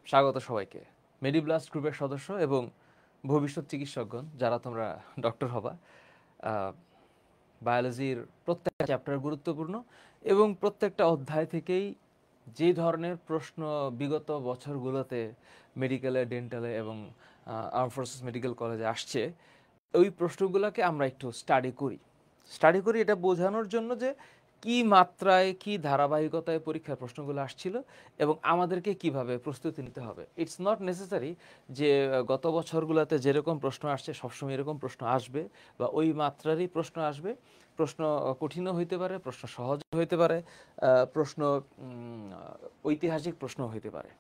স্বাগত সবাইকে। মেডিব্লাস্ট গ্রুপের সদস্য এবং ভবিষ্যৎ চিকিৎসকগণ যারা তোমরা ডক্টর হবা, বায়োলজির প্রত্যেকটা চ্যাপ্টার গুরুত্বপূর্ণ এবং প্রত্যেকটা অধ্যায় থেকেই যে ধরনের প্রশ্ন বিগত বছরগুলোতে মেডিকেলে, ডেন্টালে এবং আর্ম ফোর্সেস মেডিকেল কলেজে আসছে, ওই প্রশ্নগুলোকে আমরা একটু স্টাডি করি এটা বোঝানোর জন্য যে কি মাত্রায় কি ধারাবাহিকতায় পরীক্ষার প্রশ্নগুলো আসছিল এবং আমাদেরকে কিভাবে প্রস্তুতি নিতে হবে। ইটস নট নেসেসারি যে গত বছরগুলোতে যেরকম প্রশ্ন আসছে সবসময় এরকম প্রশ্ন আসবে বা ওই মাত্রারই প্রশ্ন আসবে। প্রশ্ন কঠিনও হইতে পারে, প্রশ্ন সহজ হইতে পারে, প্রশ্ন ঐতিহাসিক প্রশ্ন হইতে পারে।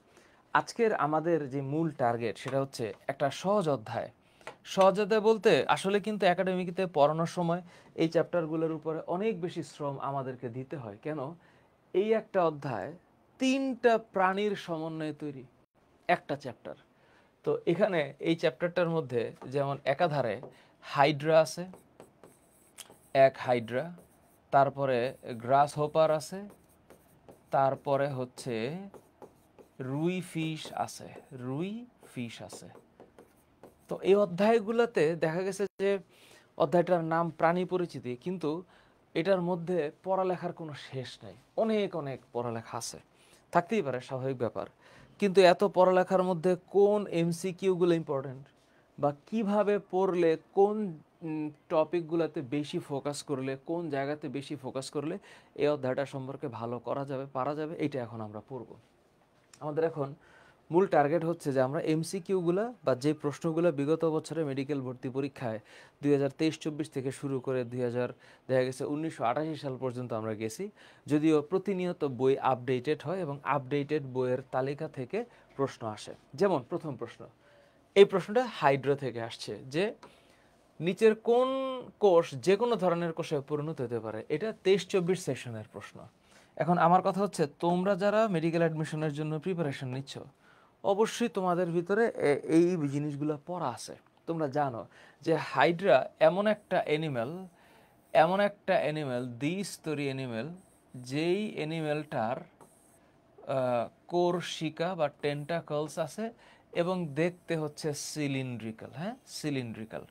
আজকের আমাদের যে মূল টার্গেট সেটা হচ্ছে একটা সহজ অধ্যায়। সহজ অধ্যায় বলতে আসলে কিন্তু একাডেমিতে পড়ানোর সময় এই চ্যাপ্টারগুলোর উপরে অনেক বেশি শ্রম আমাদেরকে দিতে হয়। কেন? এই একটা অধ্যায় 3টা প্রাণীর সমন্বয়ে তৈরি একটা চ্যাপ্টার। তো এখানে এই চ্যাপ্টারটার মধ্যে যেমন একাধারে হাইড্রা আছে, এক হাইড্রা, তারপরে গ্রাস হোপার আছে, তারপরে হচ্ছে রুই ফিশ আছে, রুই ফিশ আছে। তো এই অধ্যায়গুলোতে দেখা গেছে যে অধ্যায়টার নাম প্রাণী পরিচিতি, কিন্তু এটার মধ্যে পড়ালেখার কোনো শেষ নাই। অনেক অনেক পড়ালেখা আছে, থাকতেই পারে, স্বাভাবিক ব্যাপার। কিন্তু এত পড়ালেখার মধ্যে কোন এমসিকিউগুলো ইম্পর্টেন্ট বা কিভাবে পড়লে কোন টপিকগুলোতে বেশি ফোকাস করলে, কোন জায়গাতে বেশি ফোকাস করলে এই অধ্যায়টা সম্পর্কে ভালো করা যাবে, পারা যাবে, এটা এখন আমরা পড়ব। আমাদের এখন মূল টার্গেট হচ্ছে যে আমরা এমসিকিউগুলো বা যে প্রশ্নগুলো বিগত বছরে মেডিকেল ভর্তি পরীক্ষায় 2023-24 থেকে শুরু করে দেখা গেছে 1988 সাল পর্যন্ত আমরা গেছি, যদিও প্রতিনিয়ত বই আপডেটেড হয় এবং আপডেটেড বইয়ের তালিকা থেকে প্রশ্ন আসে। যেমন প্রথম প্রশ্ন, এই প্রশ্নটা হাইড্রো থেকে আসছে যে নিচের কোন কোষ যে কোনো ধরনের কোষে পরিণত হতে পারে। এটা 23-24 সেশনের প্রশ্ন। এখন আমার কথা হচ্ছে, তোমরা যারা মেডিকেল অ্যাডমিশনের জন্য প্রিপারেশন নিচ্ছ, অবশ্যই তোমাদের ভিতরে এই জিনিসগুলো পড়া আছে। তোমরা জানো যে হাইড্রা এমন একটা অ্যানিমেল দ্বিস্তরী অ্যানিমেল, যেই অ্যানিমেলটার কোরশিকা বা টেন্টাকলস আছে এবং দেখতে হচ্ছে সিলিন্ড্রিক্যাল। হ্যাঁ, সিলিন্ড্রিক্যাল।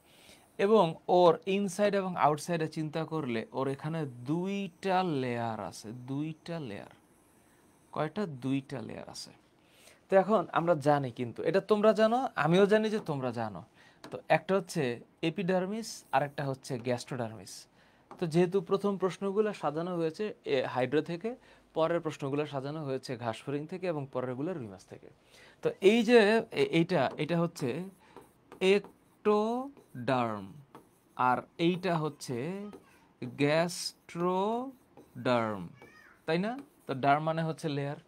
এবং ওর ইনসাইড এবং আউটসাইডে চিন্তা করলে ওর এখানে 2টা লেয়ার আছে, 2টা লেয়ার। কয়টা? 2টা লেয়ার আছে। তো এখন আমরা জানি, কিন্তু এটা তোমরা জানো, আমিও জানি যে তোমরা জানো। তো একটা হচ্ছে এপিডার্মিস আর একটা হচ্ছে গ্যাস্ট্রোডার্মিস। তো যেহেতু প্রথম প্রশ্নগুলো সাজানো হয়েছে হাইড্রো থেকে, পরের প্রশ্নগুলো সাজানো হয়েছে ঘাসফড়িং থেকে এবং পরেরগুলো রুই মাছ থেকে। তো এই যে এটা হচ্ছে একটোডার্ম আর এইটা হচ্ছে গ্যাস্ট্রোডার্ম, তাই না? তো ডার্ম মানে হচ্ছে লেয়ার।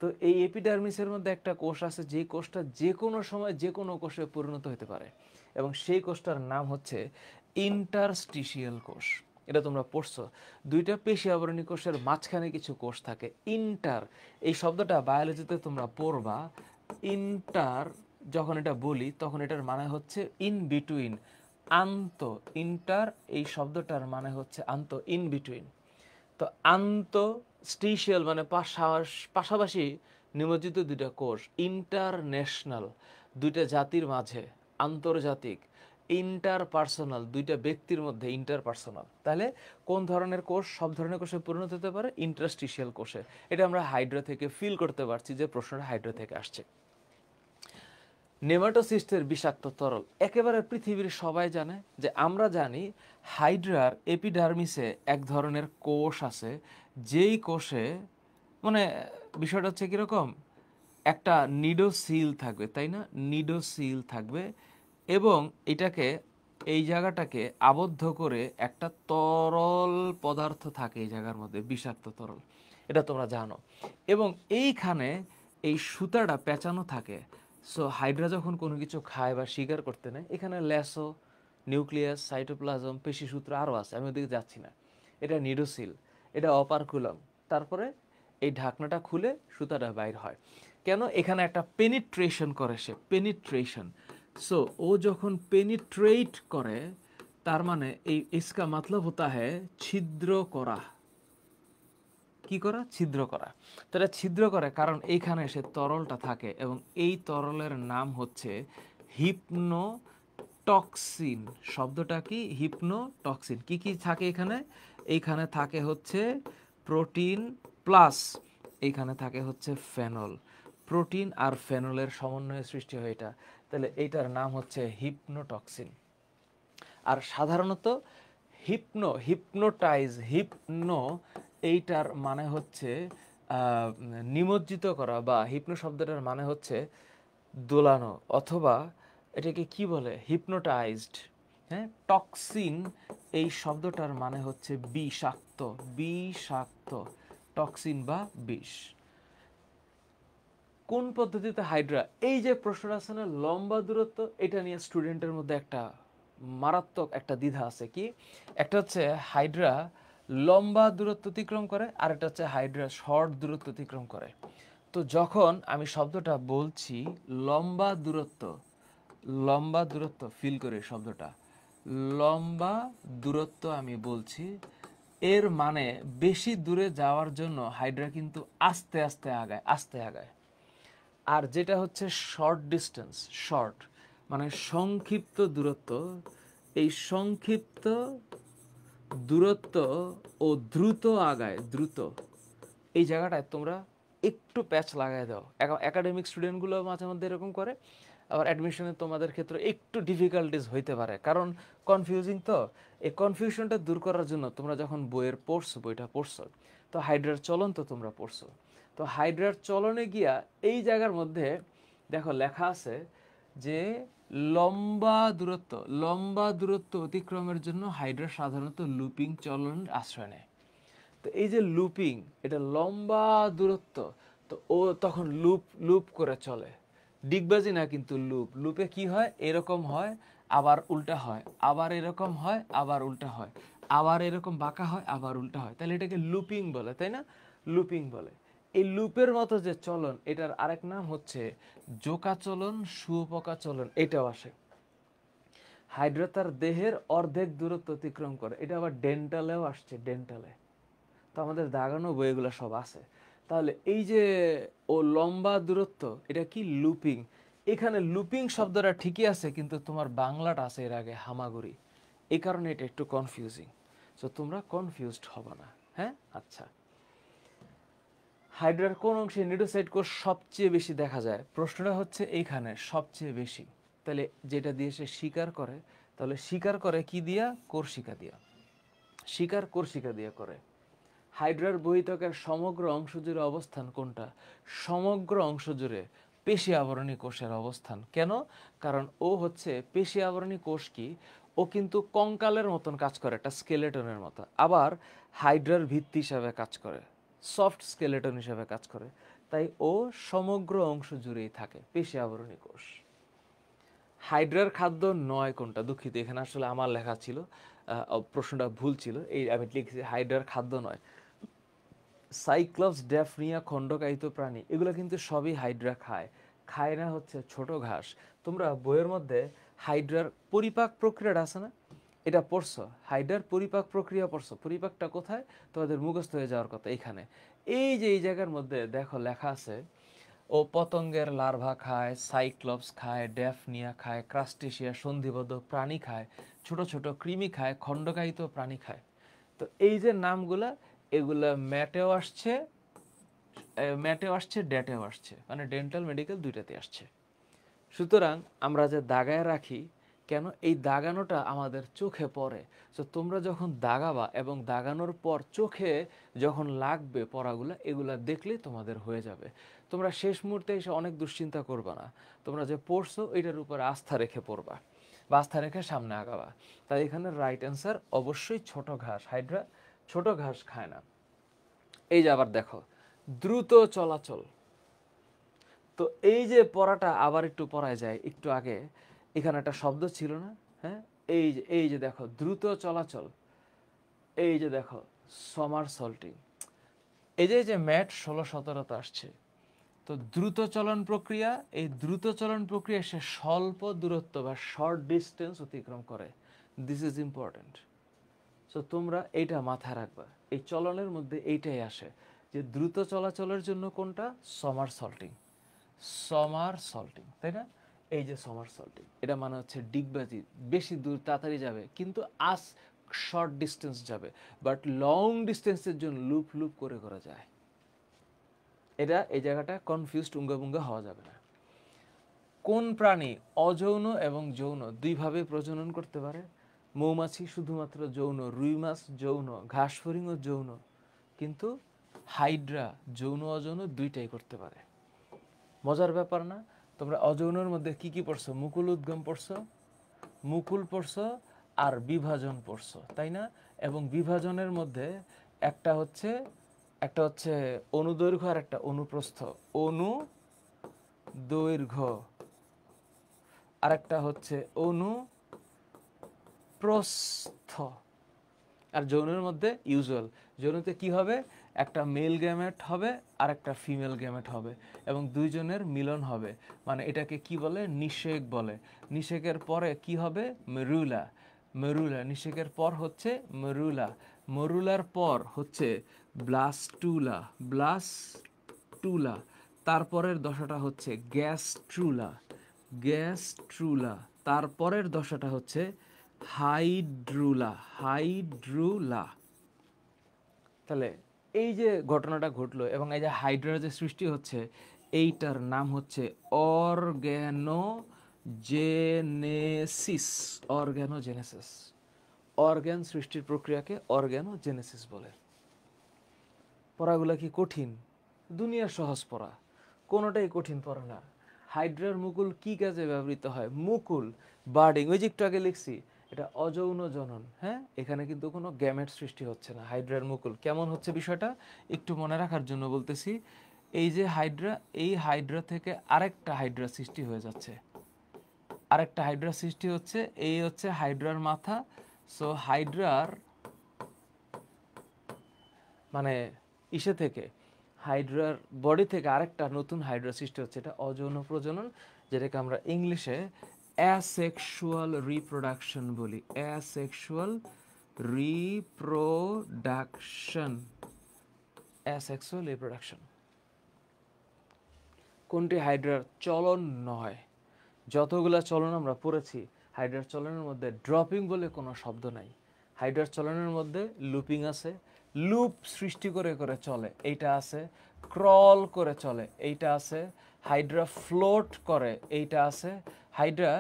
তো এই এপিডার্মিসের মধ্যে একটা কোষ আছে, যে কোষটা যে কোনো সময় যে কোনো কোষে পরিণত হতে পারে এবং সেই কোষটার নাম হচ্ছে ইন্টারস্টিশিয়াল কোষ। এটা তোমরা পড়ছো, 2টা পেশি আবরণী কোষের মাঝখানে কিছু কোষ থাকে। ইন্টার, এই শব্দটা বায়োলজিতে তোমরা পড়বা। ইন্টার যখন এটা বলি তখন এটার মানে হচ্ছে ইন বিটুইন, আন্ত। ইন্টার এই শব্দটার মানে হচ্ছে আন্ত, ইন বিটুইন। তো আন্তঃস্টিশিয়াল মানে পাশাপাশি নিমজ্জিত 2টা কোষ। ইন্টারন্যাশনাল, 2টা জাতির মাঝে, আন্তর্জাতিক। ইন্টারপার্সোনাল, 2টা ব্যক্তির মধ্যে, ইন্টারপার্সোনাল। তাহলে কোন ধরনের কোষ সব ধরনের কোষে পরিণত হতে পারে? ইন্টারস্টিশিয়াল কোষে। এটা আমরা হাইড্রা থেকে ফিল করতে পারছি যে প্রশ্নটা হাইড্রা থেকে আসছে। নেমাটোসিস্টের বিষাক্ত তরল একেবারে পৃথিবীর সবাই জানে। যে আমরা জানি হাইড্রার এপিডার্মিসে এক ধরনের কোষ আছে, যেই কোষে মানে বিষয়টা হচ্ছে কীরকম, একটা নিডোসিল থাকবে, তাই না? নিডোসিল থাকবে এবং এটাকে, এই জায়গাটাকে আবদ্ধ করে একটা তরল পদার্থ থাকে এই জায়গার মধ্যে, বিষাক্ত তরল। এটা তোমরা জানো। এবং এইখানে এই সুতাটা পেঁচানো থাকে। সো হাইড্রা যখন কোনো কিছু খায় বা শিকার করতে নেয়, এখানে ল্যাসো, নিউক্লিয়াস, সাইটোপ্লাজম, পেশিসূত্র আরও আছে, আমি ওদিকে যাচ্ছি না। এটা নিডোসিল, এটা অপারকুলাম। তারপরে এই ঢাকনাটা খুলে সুতাটা বাইর হয়। কেন? এখানে একটা পেনিট্রেশন করে সে, পেনিট্রেশন। সো ও যখন পেনিট্রেট করে, তার মানে এই ইসকা মতলব হতা হ্যায় ছিদ্র করা। কি করা? ছিদ্র করা। তো এটা ছিদ্র করে কারণ এইখানে সে তরলটা থাকে এবং এই তরলের নাম হচ্ছে হিপনোটক্সিন। শব্দটা কি? হিপনোটক্সিন। কি কি থাকে এখানে? এইখানে থাকে হচ্ছে প্রোটিন প্লাস এইখানে থাকে হচ্ছে ফেনল। প্রোটিন আর ফেনলের সমন্বয়ে সৃষ্টি হয় এটা। তাহলে এইটার নাম হচ্ছে হিপনোটক্সিন। আর সাধারণত হিপনো এইটার মানে হচ্ছে নিমজ্জিত করা, বা হিপনো শব্দটার মানে হচ্ছে দোলানো, অথবা এটাকে কি বলে? হিপনোটাইজড। হ্যাঁ, টক্সিন এই শব্দটার মানে হচ্ছে বিষাক্ত। বিষাক্ত টক্সিন বা বিষ। কোন পদ্ধতিতে হাইড্রা? এই যে প্রশ্নটা আছে না, লম্বা দূরত্ব, এটা নিয়ে স্টুডেন্টের মধ্যে একটা মারাত্মক একটা দ্বিধা আছে। কি? একটা হচ্ছে হাইড্রা লম্বা দূরত্ব অতিক্রম করে, আর একটা হচ্ছে হাইড্রা শর্ট দূরত্ব অতিক্রম করে। তো যখন আমি শব্দটা বলছি লম্বা দূরত্ব, লম্বা দূরত্ব ফিল করে শব্দটা লম্বা দূরত্ব আমি বলছি, এর মানে বেশি দূরে যাওয়ার জন্য হাইড্রা কিন্তু আস্তে আস্তে আগায়, আস্তে আগায়। আর যেটা হচ্ছে শর্ট ডিস্টেন্স, শর্ট মানে সংক্ষিপ্ত দূরত্ব, এই সংক্ষিপ্ত দূরত্ব ও দ্রুত আগায়, দ্রুত। এই জায়গাটায় তোমরা একটু প্যাচ লাগাই দাও। একাডেমিক স্টুডেন্টগুলো মাঝে মধ্যে এরকম করে, আবার অ্যাডমিশনে তোমাদের ক্ষেত্রে একটু ডিফিকাল্টিস হইতে পারে, কারণ কনফিউজিং। তো এই কনফিউশনটা দূর করার জন্য তোমরা যখন বইটা পড়ছো, তো হাইড্রার চলন তো তোমরা পড়ছো, তো হাইড্রার চলনে গিয়া এই জায়গার মধ্যে দেখো লেখা আছে যে লম্বা দূরত্ব অতিক্রমের জন্য হাইড্রা সাধারণত লুপিং চলনের আশ্রয় নেয়। তো এই যে লুপিং, এটা লম্বা দূরত্ব, তো ও তখন লুপ লুপ করে চলে। ডিগবাজি না, কিন্তু লুপ। লুপে কি হয়? এরকম হয়, আবার উল্টা হয়, আবার এরকম হয়, আবার উল্টা হয়, আবার এরকম বাঁকা হয়, আবার উল্টা হয়। তাহলে এটাকে লুপিং বলে, তাই না? লুপিং বলে। এই লুপের মতো যে চলন, এটার আরেক নাম হচ্ছে জোকা চলন, শুয়োপোকা চলন, এটাও আসে। হাইড্রা তার দেহের অর্ধেক দূরত্ব অতিক্রম করে, এটা আবার ডেন্টালেও আসছে, ডেন্টালে। তো আমাদের দাগানো বইগুলো সব আছে। তাহলে এই যে ও লম্বা দূরত্ব, এটা কি? লুপিং। এখানে লুপিং শব্দটা ঠিকই আছে, কিন্তু তোমার বাংলাটা আছে এর আগে হামাগুড়ি, এই কারণে এটা একটু কনফিউজিং। তো তোমরা কনফিউজড হবে না। হ্যাঁ, আচ্ছা। হাইড্রার কোন অংশে নিউক্লিওসাইড কোষ সবচেয়ে বেশি দেখা যায়? প্রশ্নটা হচ্ছে এইখানে সবচেয়ে বেশি। তাহলে যেটা দিয়ে সে শিকার করে, তাহলে শিকার করে কি দিয়া? কোর্সিকা দিয়া। শিকার কোর্সিকা দিয়ে করে। হাইড্রার বহিত্বকের সমগ্র অংশ জুড়ে অবস্থান কোনটা? সমগ্র অংশ জুড়ে পেশি আবরণী কোষের অবস্থান। কেন? কারণ ও হচ্ছে পেশি আবরণী কোষ। কি? ও কিন্তু কঙ্কালের মতন কাজ করে, একটা স্কেলেটনের মতো। আবার হাইড্রার ভিত্তি হিসাবে কাজ করে, সফট স্কেলেটন হিসাবে কাজ করে। তাই ও সমগ্র অংশ জুড়েই থাকে, পেশি আবরণী কোষ। হাইড্রার খাদ্য নয় কোনটা? দুঃখিত, এখানে আসলে আমার লেখা ছিল, প্রশ্নটা ভুল ছিল। এই আমি লিখেছি হাইড্রার খাদ্য নয়। সাইক্লপস, ড্যাফনিয়া, খণ্ডকায়িত প্রাণী, এগুলো কিন্তু সবই হাইড্রা খায়। খায় না হচ্ছে ছোট ঘাস। তোমরা বইয়ের মধ্যে হাইড্রার পরিপাক প্রক্রিয়াটা আছে না, এটা পড়ছো? হাইড্রার পরিপাক প্রক্রিয়া পড়ছো? পরিপাকটা কোথায়? তোমাদের মুখস্থ হয়ে যাওয়ার কথা এখানে। এই যে এই জায়গার মধ্যে দেখো লেখা আছে, ও পতঙ্গের লার্ভা খায়, সাইক্লপস খায়, ড্যাফনিয়া খায়, ক্রাস্টেশিয়া সন্ধিবদ্ধ প্রাণী খায়, ছোট ছোট কৃমি খায়, খণ্ডকায়িত প্রাণী খায়। তো এই যে নামগুলা, এগুলা ম্যাটেও আসছে, ডেটেও আসছে, মানে ডেন্টাল মেডিকেল দুইটাতে আসছে। সুতরাং আমরা যে দাগায় রাখি, কেন? এই দাগানোটা আমাদের চোখে পড়ে। তো তোমরা যখন দাগাবা এবং দাগানোর পর চোখে যখন লাগবে পড়াগুলা, এগুলা দেখলেই তোমাদের হয়ে যাবে। তোমরা শেষ মুহূর্তে এসে অনেক দুশ্চিন্তা করবা না। তোমরা যে পড়ছো এটার উপর আস্থা রেখে পড়বা, বা আস্থা রেখে সামনে আগাবা। তাই এখানে রাইট অ্যান্সার অবশ্যই ছোট ঘাস। হাইড্রা ছোট ঘাস খায় না। এই যে আবার দেখো, দ্রুত চলাচল। তো এই যে পড়াটা আবার একটু পড়ায় যায়, একটু আগে এখানে একটা শব্দ ছিল না? হ্যাঁ, এই যে দেখো দ্রুত চলাচল, এই যে দেখো সমারসল্টিং। এই যে ম্যাট 16-17 আসছে। তো দ্রুত চলন প্রক্রিয়া, এই দ্রুত চলন প্রক্রিয়া সে স্বল্প দূরত্ব বা শর্ট ডিস্টেন্স অতিক্রম করে। This is important. সো তোমরা এইটা মাথায় রাখবা, এই চলনের মধ্যে এইটাই আসে। যে দ্রুত চলাচলের জন্য কোনটা? সমারসল্টিং। সমারসল্টিং, তাই না? এই যে সমারসল্টিং, এটা মানে হচ্ছে ডিগবাজি, বেশি দূর তাড়াতাড়ি যাবে কিন্তু আস শর্ট ডিস্টেন্স যাবে, বাট লং ডিস্টেন্সের জন্য লুপ লুপ করে করা যায়। এটা এই জায়গাটা কনফিউজড উঙ্গাবুঙ্গা হওয়া যাবে না। কোন প্রাণী অযৌন এবং যৌন দুইভাবে প্রজনন করতে পারে? মৌমাছি শুধুমাত্র যৌন, রুই মাছ যৌন, ঘাস ফড়িংও যৌন, কিন্তু হাইড্রা যৌন অযৌন দুইটাই করতে পারে। মজার ব্যাপার না? তোমরা অযৌনের মধ্যে কি কি পড়ছো? মুকুল উদ্গম পড়ছো, মুকুল পড়ছো, আর বিভাজন পড়ছো, তাই না? এবং বিভাজনের মধ্যে একটা হচ্ছে অনুদৈর্ঘ্য আর একটা অনুপ্রস্থ। অনুদৈর্ঘ্য আর একটা হচ্ছে অনুপ্রস্থ। আর যৌনের মধ্যে ইউজুয়াল যৌনতে কি হবে? একটা মেল গ্যামেট হবে আর একটা ফিমেল গ্যামেট হবে এবং দুইজনের মিলন হবে, মানে এটাকে কি বলে? নিষেক বলে। নিষেকের পরে কি হবে? মেরুলা। মেরুলা, নিষেকের পর হচ্ছে মেরুলা, মরুলার পর হচ্ছে ব্লাস্টুলা। ব্লাস্টুলা, তারপরের দশাটা হচ্ছে গ্যাস্ট্রুলা। গ্যাস্ট্রুলা, তারপরের দশাটা হচ্ছে হাইড্রুলা। হাইড্রুলা। তাহলে এই যে ঘটনাটা ঘটলো এবং এই যে হাইড্রার যে সৃষ্টি হচ্ছে, এইটার নাম হচ্ছে অর্গ্যানোজেনেসিস। অর্গ্যানোজেনেসিস, অর্গ্যান সৃষ্টির প্রক্রিয়াকে অর্গ্যানোজেনেসিস বলে। পড়াগুলা কি কঠিন? দুনিয়ার সহজ পড়া, কোনোটাই কঠিন পড়া না। হাইড্রার মুকুল কি কাজে ব্যবহৃত হয়? মুকুল বার্ডিং, ওই যে একটু আগে লিখছি, এটা অযৌন জনন। হ্যাঁ, এখানে কিন্তু কোনো গ্যামেট সৃষ্টি হচ্ছে না। হাইড্রার মুকুল কেমন হচ্ছে বিষয়টা একটু মনে রাখার জন্য বলতেছি। এই যে হাইড্রা, এই হাইড্রা থেকে আরেকটা হাইড্রা সৃষ্টি হয়ে যাচ্ছে, আরেকটা হাইড্রা সৃষ্টি হচ্ছে, এই হচ্ছে হাইড্রার মাথা। সো হাইড্রার মানে ইসে থেকে, হাইড্রার বডি থেকে আরেকটা নতুন হাইড্রা সৃষ্টি হচ্ছে। এটা অযৌন প্রজনন, যেটাকে আমরা ইংলিশে অ্যাসেক্সুয়াল রিপ্রোডাকশন বলি। Asexual reproduction. Asexual reproduction. কোনটি হাইড্রার চলন নয়? যতগুলা চলন আমরা পড়েছি, হাইড্রার চলনের মধ্যে ড্রপিং বলে কোনো শব্দ নাই। হাইড্রার চলনের মধ্যে লুপিং আছে, লুপ সৃষ্টি করে করে চলে, এইটা আছে। ক্রল করে চলে, এইটা আছে। হাইড্রা ফ্লোট করে, এইটা আছে। হাইড্রা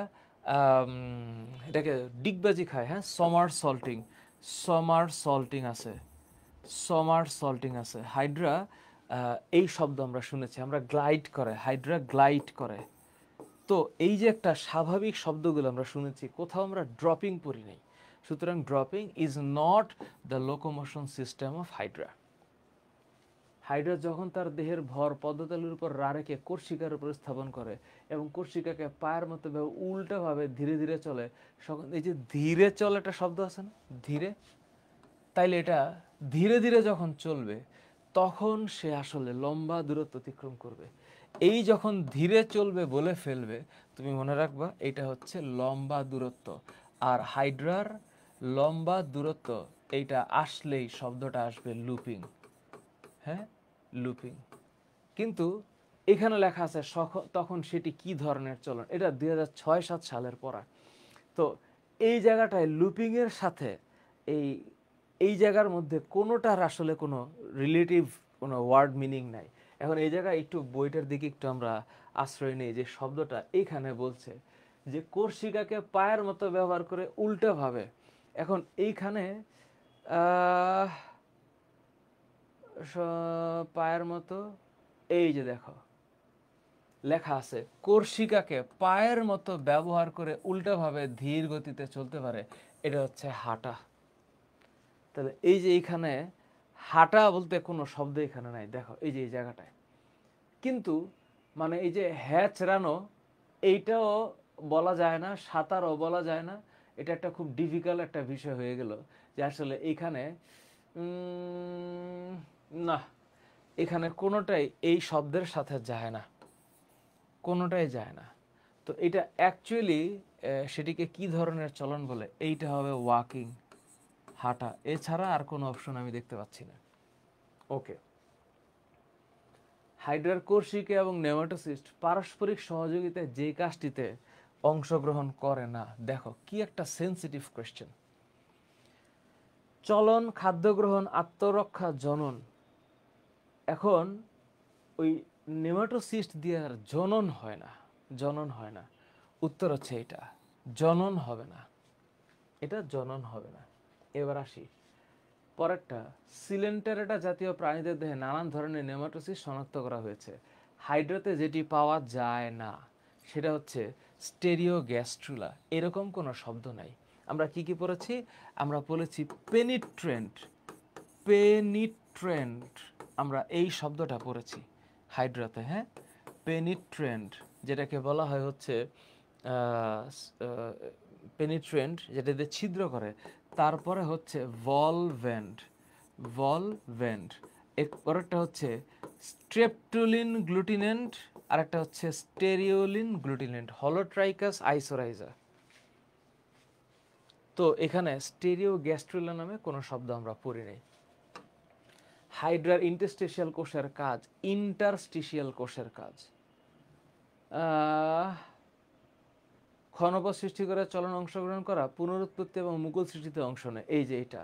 এটাকে ডিগবাজি খায়, হ্যাঁ, সমার সল্টিং। সমার সল্টিং আছে, সমার সল্টিং আছে। হাইড্রা এই শব্দ আমরা শুনেছি, আমরা গ্লাইড করে, হাইড্রা গ্লাইড করে। তো এই যে একটা স্বাভাবিক শব্দগুলো আমরা শুনেছি, কোথাও আমরা ড্রপিং পড়ি নাই। সুতরাং dropping is not the locomotion system of hydra. Hydra যখন তার দেহের ভর পদ্মতালুর উপর রেখে কর্ষিকার উপর স্থাপন করে এবং কর্ষিকাকে পায়ের মতো উল্টাভাবে ধীরে ধীরে চলে, এই যে ধীরে চলে একটা শব্দ আছে না, ধীরে, তাইলে এটা ধীরে ধীরে যখন চলবে তখন সে আসলে লম্বা দূরত্ব অতিক্রম করবে। এই যখন ধীরে চলবে বলে ফেলবে, তুমি মনে রাখবা এটা হচ্ছে লম্বা দূরত্ব। আর হাইড্রার লম্বা দূরত্ব এইটা আসলেই শব্দটা আসবে লুপিং। হ্যাঁ, লুপিং। কিন্তু এখানে লেখা আছে তখন সেটি কি ধরনের চলন, এটা 2006-07 সালের পড়া। তো এই জায়গাটায় লুপিংয়ের সাথে এই এই জায়গার মধ্যে কোনোটার আসলে কোনো রিলেটিভ কোনো ওয়ার্ড মিনিং নাই। এখন এই জায়গায় একটু বইটার দিকে একটু আমরা আশ্রয় নেই, যে শব্দটা এখানে বলছে যে কর্ষিকাকে পায়ের মতো ব্যবহার করে উল্টোভাবে। এখন এইখানে পায়ের মতো, এই যে দেখো লেখা আছে কর্ষিকাকে পায়ের মতো ব্যবহার করে উল্টোভাবে ধীর গতিতে চলতে পারে, এটা হচ্ছে হাঁটা। তাহলে এই যে এইখানে হাঁটা বলতে কোনো শব্দ এখানে নাই, দেখো এই যে এই জায়গাটায়। কিন্তু মানে এই যে হ্যাচড়ানো, এইটাও বলা যায় না, সাঁতারও বলা যায় না। এটা একটা খুব ডিফিকাল্ট একটা বিষয় হয়ে গেল, যে আসলে এইখানে না, এখানে কোনোটাই এই শব্দের সাথে যায় না, কোনোটাই যায় না। তো এটা অ্যাকচুয়ালি সেটিকে কি ধরনের চলন বলে? এইটা হবে ওয়াকিং, হাঁটা, এছাড়া আর কোনো অপশন আমি দেখতে পাচ্ছি না। ওকে, হাইড্রার কোষিকা এবং নেমাটোসিস্ট পারস্পরিক সহযোগিতায় যে কাজটিতে অংশগ্রহণ করে না। দেখো কি একটা সেন্সিটিভ কোয়েশ্চেন। চলন, খাদ্য গ্রহণ, আত্মরক্ষা, জনন। এখন ওই নেমাটোসিস্ট দিয়ে আর জনন হয় না, জনন হয় না। উত্তর হচ্ছে এটা, জনন হবে না, এটা জনন হবে না। এবার আসি পরেরটা। সিলেন্টেরেটা জাতীয় প্রাণীদের দেহে নানান ধরনের নেমাটোসিস্ট শনাক্ত করা হয়েছে। হাইড্রাতে যেটি পাওয়া যায় না সেটা হচ্ছে স্টেরিওগ্যাস্ট্রুলা। এরকম কোনো শব্দ নাই। আমরা কি কি পড়েছি? আমরা বলেছি পেনিট্রেন্ট, পেনিট্রেন্ট, আমরা এই শব্দটা পড়েছি হাইড্রাতে। হ্যাঁ, পেনিট্রেন্ট, যেটাকে বলা হয় হচ্ছে পেনিট্রেন্ট, যেটা দিয়ে ছিদ্র করে। তারপরে হচ্ছে ভলভেন্ট, ভলভেন্ট। এর পরেরটা হচ্ছে স্ট্রেপটুলিন গ্লুটিনেন্ট, আর একটা হচ্ছে স্টেরিওলিন গ্লুটিনেন্ট, হলোট্রাইকাস আইসোরাইজা। তো এখানে স্টেরিওগ্যাস্ট্রুলা নামে কোনো শব্দ আমরা পড়ি নাই। হাইড্রার ইন্টারস্টিশিয়াল কোষের কাজ, ইন্টারস্টিশিয়াল কোষের কাজ ক্ষণপথ সৃষ্টি করে চলন অংশগ্রহণ করা, পুনরুৎপত্তি এবং মুকুল সৃষ্টিতে অংশ নেয়। এই যে এটা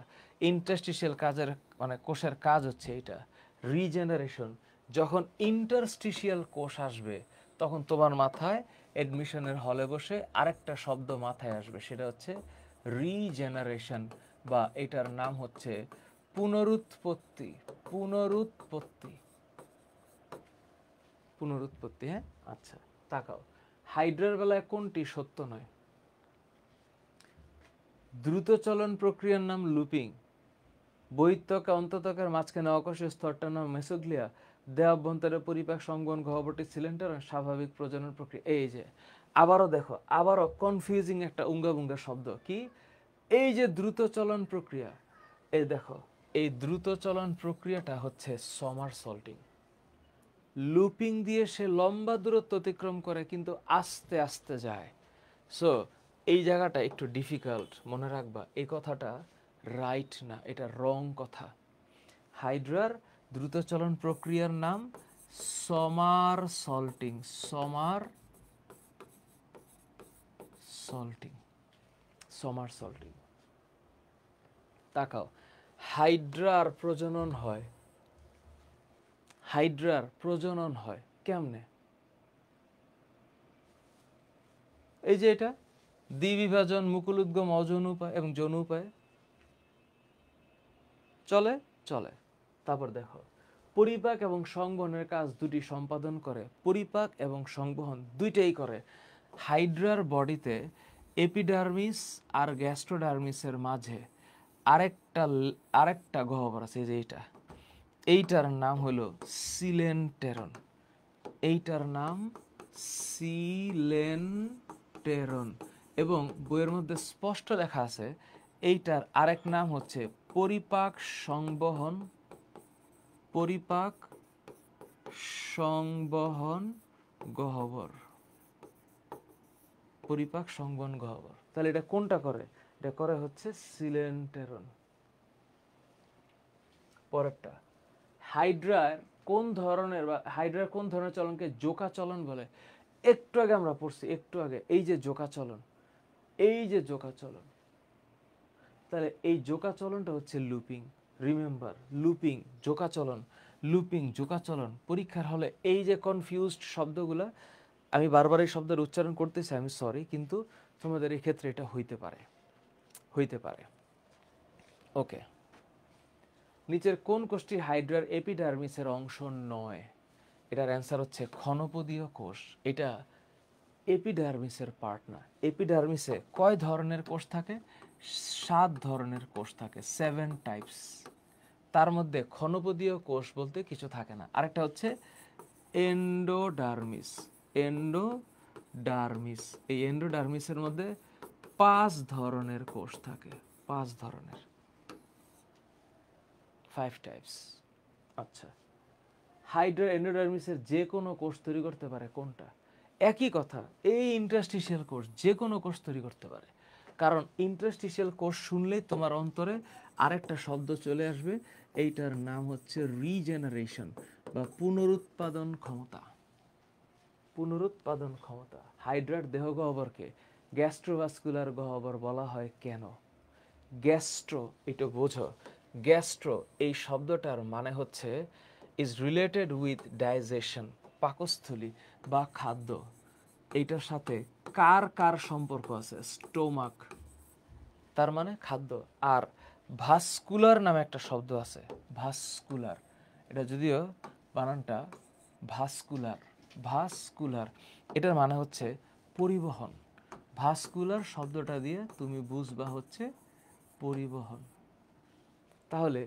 ইন্টারস্টিশিয়াল কাজের মানে কোষের কাজ হচ্ছে এটা রিজেনারেশন। যখন ইন্টারস্টিশিয়াল কোষ আসবে তখন তোমার মাথায় এডমিশনের হলে বসে আরেকটা শব্দ মাথায় আসবে, সেটা হচ্ছে রিজেনারেশন, বা এটার নাম হচ্ছে পুনরুৎপত্তি। পুনরুৎপত্তি, পুনরুৎপত্তি। হ্যাঁ, আচ্ছা তাকাও, হাইড্রার বেলায় কোনটি সত্য নয়? দ্রুত চলন প্রক্রিয়ার নাম লুপিং। বহিত্বক অন্ততকের মাঝখানে অকোষীয় স্তরটার নাম মেসোগ্লিয়া। দেহ অভ্যন্তরে পরিপাক সংবহন গহ্বরটি সিলিন্ডার, স্বাভাবিক প্রজনন প্রক্রিয়া। এই যে আবারও দেখো, আবারও কনফিউজিং একটা উঙ্গা শব্দ কি, এই যে দ্রুত চলন প্রক্রিয়া, এই দেখো এই দ্রুত চলন প্রক্রিয়াটা হচ্ছে সমারসল্টিং। লুপিং দিয়ে সে লম্বা দূরত্ব অতিক্রম করে কিন্তু আস্তে আস্তে যায়। সো এই জায়গাটা একটু ডিফিকাল্ট, মনে রাখবা এই কথাটা রাইট না, এটা রং কথা। হাইড্রার দ্রুত চলন প্রক্রিয়ার নাম সমারসল্টিং, সমারসল্টিং, সমারসল্টিং। তাকাও, হাইড্রার প্রজনন হয়, হাইড্রার প্রজনন হয় কেমনে? এই যে এটা দ্বিবিভাজন, মুকুল উদ্গম অযৌন উপায় এবং যৌন উপায় চলে চলে। তারপর দেখো, পরিপাক এবং সংবহনের কাজ দুটি সম্পাদন করে, পরিপাক এবং সংবহন দুইটাই করে। হাইড্রার বডিতে এপিডার্মিস আর গ্যাস্ট্রোডার্মিসের মাঝে আরেকটা গহ্বর আছে, এই যে এইটার নাম হলো সিলেন্টেরন, এইটার নাম সিলেন্টেরন। এবং বইয়ের মধ্যে স্পষ্ট লেখা আছে এইটার আরেক নাম হচ্ছে পরিপাক সংবহন, পরিপাক সংবহন গহ্বর, পরিপাক সংবহন গহ্বর। তাহলে এটা কোনটা করে? এটা করে হচ্ছে সিলেন্টেরন। পরেরটা, হাইড্রার কোন ধরনের বা হাইড্রার কোন ধরনের চলনকে জোকা চলন বলে? একটু আগে আমরা পড়ছি, একটু আগে, এই যে জোকা চলন, এই যে জোকা চলন। তাহলে এই জোকা চলনটা হচ্ছে লুপিং। রিমেম্বার, লুপিং, জোকা চলন, লুপিং, জোকা চলন। পরীক্ষার হলে এই যে কনফিউজড শব্দগুলা, আমি বারবার এই শব্দের উচ্চারণ করতেছি, আমি সরি, কিন্তু তোমাদের এই ক্ষেত্রে এটা হইতে পারে, হইতে পারে। ওকে, নিচের কোন কোষটি হাইড্রার এপিডার্মিসের অংশ নয়? এটার অ্যান্সার হচ্ছে ক্ষণপদীয় কোষ। এটা এপিডার্মিসের পার্ট না। এপিডার্মিসে কয় ধরনের কোষ থাকে? 7 ধরনের কোষ থাকে, 7 টাইপস। তার মধ্যে ক্ষণপদীয় কোষ বলতে কিছু থাকে না। আরেকটা হচ্ছে এন্ডোডার্মিস, এন্ডোডার্মিস। এই এন্ডোডার্মিসের মধ্যে 5 ধরনের কোষ থাকে, 5 ধরনের, 5 টাইপস। আচ্ছা, হাইড্রা এন্ডোডার্মিসের যে কোনো কোষ তৈরি করতে পারে কোনটা? একই কথা, এই ইন্টারস্টিশিয়াল কোষ যে কোনো কোষ তৈরি করতে পারে। কারণ ইন্টারস্টিশিয়াল কোষ শুনলেই তোমার অন্তরে আরেকটা শব্দ চলে আসবে, এইটার নাম হচ্ছে রিজেনারেশন বা পুনরুৎপাদন ক্ষমতা। পুনরুৎপাদন ক্ষমতা। হাইড্রার দেহ গহ্বরকে গ্যাস্ট্রোভাস্কুলার গহ্বর বলা হয় কেন? গ্যাস্ট্রো, এটা বোঝো, গ্যাস্ট্রো এই শব্দটার মানে হচ্ছে ইজ রিলেটেড উইথ ডাইজেশন, পাকস্থলী বা খাদ্য। এইটার সাথে কার কার সম্পর্ক আছে? স্টোমাক, তার মানে খাদ্য। আর ভাস্কুলার নামে একটা শব্দ আছে, ভাস্কুলার, এটা যদিও বানানটা ভাস্কুলার, ভাস্কুলার, এটার মানে হচ্ছে পরিবহন। ভাস্কুলার শব্দটা দিয়ে তুমি বুঝবা হচ্ছে পরিবহন। তাহলে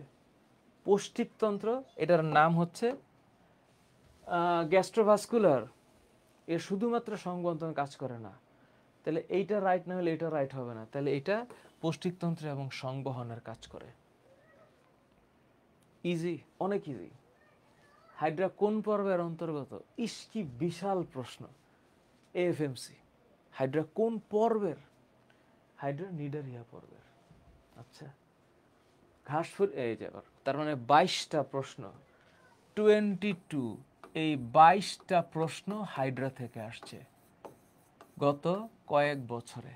পৌষ্টিকতন্ত্র, এটার নাম হচ্ছে গ্যাস্ট্রোভাস্কুলার, এ শুধুমাত্র সংবন্ধন কাজ করে না। তাহলে এইটা রাইট না হলে এটা রাইট হবে না। তাহলে এটা পৌষ্টিকতন্ত্র এবং সংবহনের কাজ করে। ইজি, অনেক ইজি। হাইড্রা কোন পর্বের অন্তর্গত? ইস কি বিশাল প্রশ্ন। এএফএমসি, হাইড্রা কোন পর্বের? হাইড্রা নিডারিয়া পর্বের। আচ্ছা, ঘাসফুল, এই যে তার মানে 22টা প্রশ্ন, 22, এই 22টা প্রশ্ন হাইড্রা থেকে আসছে গত কয়েক বছরে।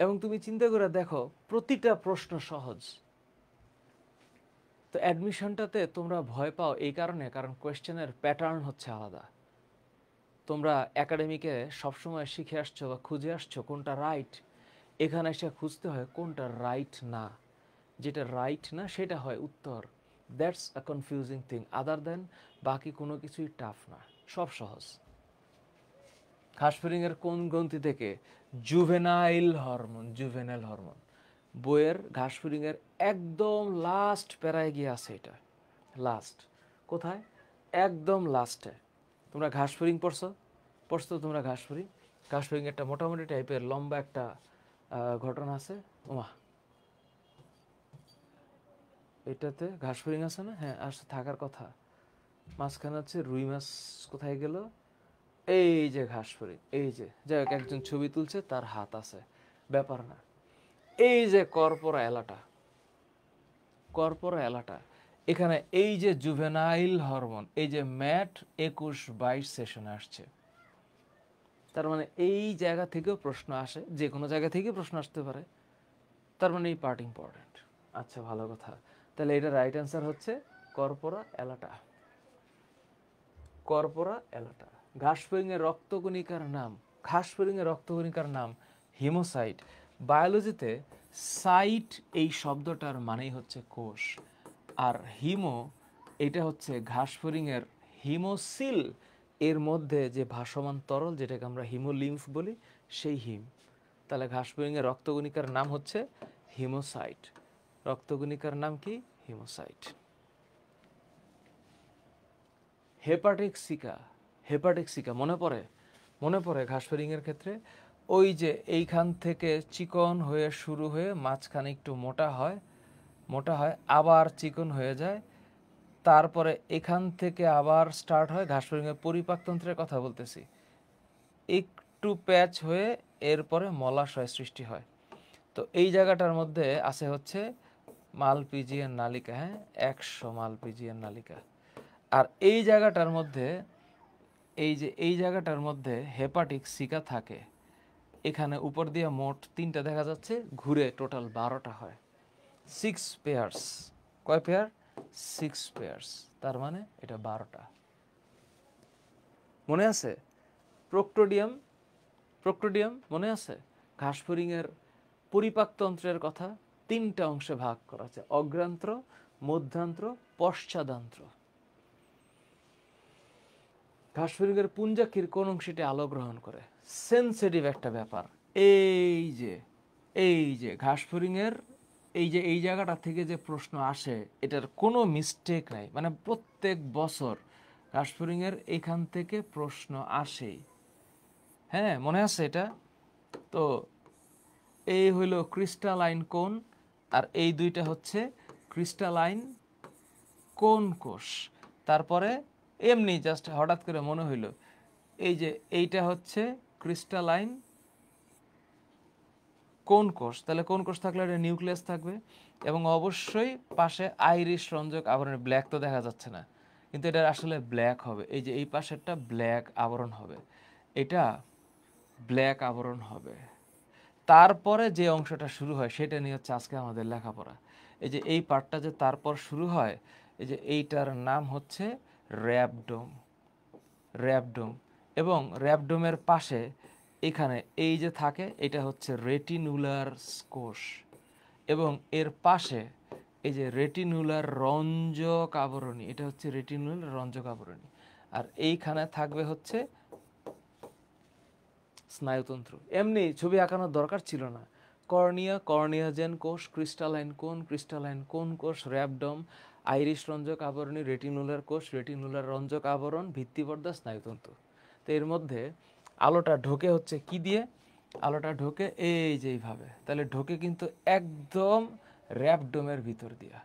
এবং তুমি চিন্তা করে দেখো, প্রতিটা প্রশ্ন সহজ। তো অ্যাডমিশনটাতে তোমরা ভয় পাও এই কারণে, কারণ কোয়েশ্চেনের প্যাটার্ন হচ্ছে আলাদা। তোমরা একাডেমিকে সবসময় শিখে আসছো বা খুঁজে আসছো কোনটা রাইট, এখানে এসে খুঁজতে হয় কোনটা রাইট না। যেটা রাইট না সেটা হয় উত্তর। That's a confusing thing. Other than বাকি কোনো কিছুই টাফ না, সব সহজ। ঘাসফড়িংয়ের কোন গ্রন্থি থেকে? Juvenile hormone, juvenile hormone. বইয়ের ঘাসফড়িংয়ের একদম লাস্ট প্যারায় গিয়ে আছে এটা। লাস্ট কোথায়? একদম লাস্টে। তোমরা ঘাসফড়িং পড়ছো? পড়ছো তোমরা ঘাসফড়িং? ঘাসফড়িং একটা মোটামুটি টাইপের লম্বা একটা ঘটনা আছে। ওমা, এটাতে ঘাসফড়িং আছে না? হ্যাঁ, আসতে থাকার কথা। মাঝখানে হচ্ছে রুই মাছ, কোথায় গেল? এই যে ঘাসফড়িং, এই যে, যাই হোক, একজন ছবি তুলছে, তার হাত আছে, ব্যাপার না। এই যে কর্পোরা এলাটা, কর্পোরা এলাটা, এখানে এই যে জুভেনাইল হরমোন, এই যে ম্যাট 21-22 সেশনে আসছে। তার মানে এই জায়গা থেকেও প্রশ্ন আসে, যে কোনো জায়গা থেকে প্রশ্ন আসতে পারে। তার মানে এই পার্ট ইম্পর্টেন্ট। আচ্ছা, ভালো কথা। তাহলে এটা রাইট অ্যান্সার হচ্ছে কর্পোরা এলাটা। কর্পোরা এলাটা। ঘাসফড়িংয়ের রক্তকণিকার নাম, ঘাসফড়িংয়ের রক্তকণিকার নাম হিমোসাইট। বায়োলজিতে সাইট এই শব্দটার মানেই হচ্ছে কোষ, আর হিমো এটা হচ্ছে ঘাসফড়িংয়ের হিমোসিল, এর মধ্যে যে ভাসমান তরল, যেটাকে আমরা হিমোলিম্ফ বলি, সেই হিম। তাহলে ঘাসফড়িংয়ের রক্তকণিকার নাম হচ্ছে হিমোসাইট। রক্তকণিকার নাম কি? Haemocyte. Hepatic seeker, hepatic seeker মনে পড়ে? মনে পড়ে ঘাসফড়িংয়ের ক্ষেত্রে ওই যে এইখান থেকে চিকন হয়ে শুরু হয়ে মাঝখানে একটু মোটা হয়, মোটা হয়, আবার চিকন হয়ে যায়, তারপরে এখান থেকে আবার স্টার্ট হয়। ঘাসফড়িংয়ের পরিপাকতন্ত্রের কথা বলতেছি। একটু প্যাচ হয়ে এরপরে মলাশয় সৃষ্টি হয়। তো এই জায়গাটার মধ্যে আছে হচ্ছে মালপিজিয়ান নালিকা। হ্যাঁ, 100 মালপিজিয়ান নালিকা। আর এই জায়গাটার মধ্যে, এই যে এই জায়গাটার মধ্যে হেপাটিক সিকা থাকে। এখানে উপর দিয়ে মোট 3টা দেখা যাচ্ছে, ঘুরে টোটাল 12টা হয়। 6 পেয়ার্স। কয় পেয়ার? 6 পেয়ার্স। তার মানে এটা 12টা। মনে আছে? প্রোক্টোডিয়াম, প্রোক্টোডিয়াম মনে আছে? ঘাসফড়িংয়ের পরিপাকতন্ত্রের কথা 3টা অংশে ভাগ করা আছে: অগ্রান্ত্র, মধ্যান্ত্র, পশ্চাদান্ত্র। ঘাসফড়িংয়ের পুঞ্জাক্ষীর কোন অংশটি আলো গ্রহণ করে? সেন্সিটিভ একটা ব্যাপার। এই যে, এই যে ঘাসফড়িংয়ের এই যে এই জায়গাটা থেকে যে প্রশ্ন আসে, এটার কোনো মিস্টেক নাই। মানে প্রত্যেক বছর ঘাসফড়িংয়ের এখান থেকে প্রশ্ন আসে। হ্যাঁ, মনে আছে এটা? তো এই হইল ক্রিস্টালাইন কোন, আর এই দুইটা হচ্ছে ক্রিস্টালাইন কোন কোষ। তারপরে এমনি জাস্ট হঠাৎ করে মনে হইল, এই যে এইটা হচ্ছে ক্রিস্টালাইন কোন কোষ, তাহলে কোন কোষ থাকলে এটা নিউক্লিয়াস থাকবে এবং অবশ্যই পাশে আইরিশ রঞ্জক আবরণ, ব্ল্যাক তো দেখা যাচ্ছে না কিন্তু এটা আসলে ব্ল্যাক হবে, এই যে এই পাশেরটা ব্ল্যাক আবরণ হবে, এটা ব্ল্যাক আবরণ হবে। তারপরে যে অংশটা শুরু হয় সেটা নিয়ে হচ্ছে আজকে আমাদের লেখাপড়া। এই যে এই পার্টটা যে তারপর শুরু হয়, এই যে এইটার নাম হচ্ছে র্যাবডোম। র্যাবডোম এবং র্যাবডোমের পাশে এখানে এই যে থাকে এটা হচ্ছে রেটিনুলার কোষ এবং এর পাশে এই যে রেটিনুলার রঞ্জক আবরণী, এটা হচ্ছে রেটিনুলার রঞ্জক আবরণী। আর এইখানে থাকবে হচ্ছে স্নায়ুতন্ত্র। এমনি ছবি আঁকানোর দরকার ছিল না। কর্নিয়া, কর্নিয়াজেন কোষ, ক্রিস্টালাইন কোন কোষ, র্যাবডম, আইরিশ রঞ্জক আবরণী, রেটিনুলার কোষ, রেটিনুলার রঞ্জক আবরণ, ভিত্তিপর্দা, স্নায়ুতন্ত্র। তো এর মধ্যে আলোটা ঢোকে হচ্ছে কি দিয়ে? আলোটা ঢোকে এই যে এইভাবে, তাহলে ঢোকে কিন্তু একদম র্যাবডোমের ভিতর দিয়া।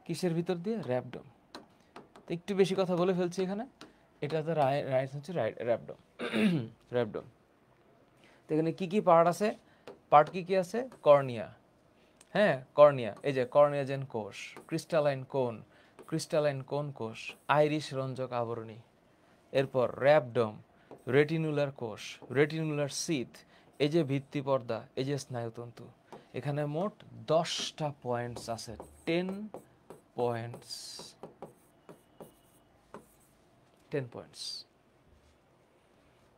কিসের ভিতর দিয়ে? র্যাবডোম। তো একটু বেশি কথা বলে ফেলছি এখানে, এটা তো রাইট হচ্ছে র্যাবডোম। র্যাবডোম। তো এখানে কি কি পার্ট আছে? পার্ট কি কি আছে? কর্নিয়া, হ্যাঁ কর্নিয়া, এই যে কর্নিয়াজেন কোষ, ক্রিস্টালাইন কোন কোষ, আইরিশ রঞ্জক আবরণী, এরপর র্যাবডম, রেটিনুলার কোষ, রেটিনুলার সিথ, এই যে ভিত্তি পর্দা, এই যে স্নায়ুতন্তু। এখানে মোট 10টা পয়েন্টস আছে, 10 পয়েন্টস, 10 পয়েন্টস।